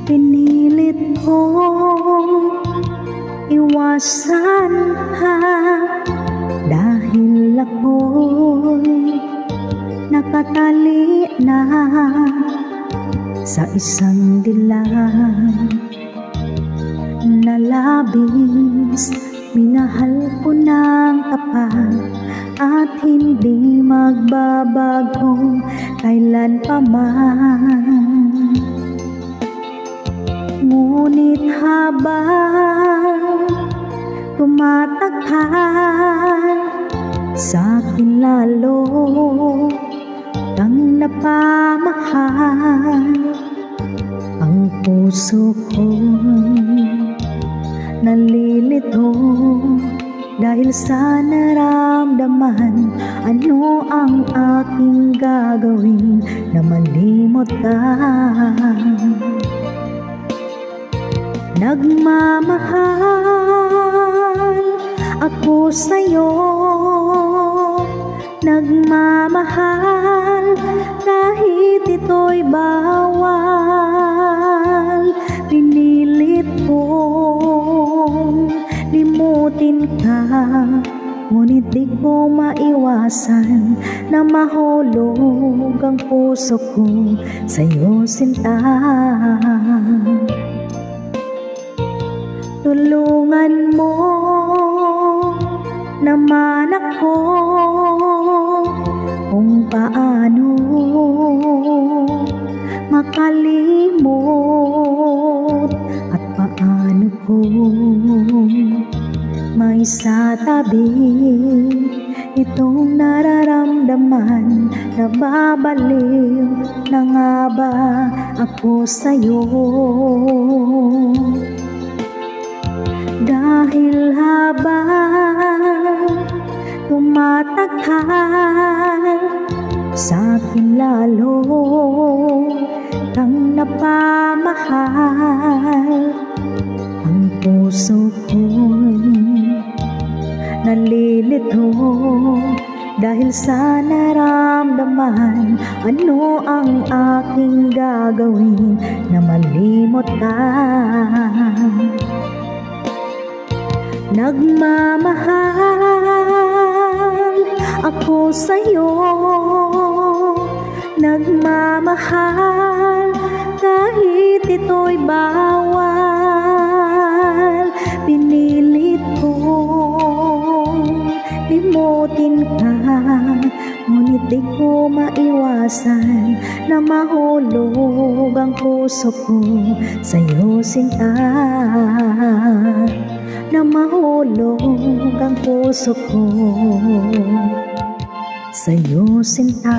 Pinilit kong iwasan ka dahil ako'y nakatali na sa isang dilag na labis. Minahal ko ng tapat at hindi magbabago kailan pa man. Ngunit habang tumatakal sa akin lalo kang napamahal, ang puso ko'y nalilito dahil sa naramdaman. Ano ang aking gagawin na malimot ka? Nagmamahal ako sa'yo, nagmamahal kahit ito'y bawal. Pinilit kong limutin ka, ngunit di ko maiwasan na mahulog ang puso ko sa'yo, sinta. Tulungan mo naman ako kung paano makalimot at paano ko maisatabi itong nararamdaman. Nababaliw na nga ba ako sa'yo? Dahil habang tumatagal sa akin lalo kang napamahal, ang puso ko'y nalilito dahil sa naramdaman. Ano ang aking gagawin na malimot ka? Nagmamahal ako sa'yo, nagmamahal kahit ito'y bawal. Pinilit kong limutin ka, ngunit di ko maiwasan na mahulog ang puso ko sa'yo, sinta. Na mahulog ang puso ko sa'yo, sinta.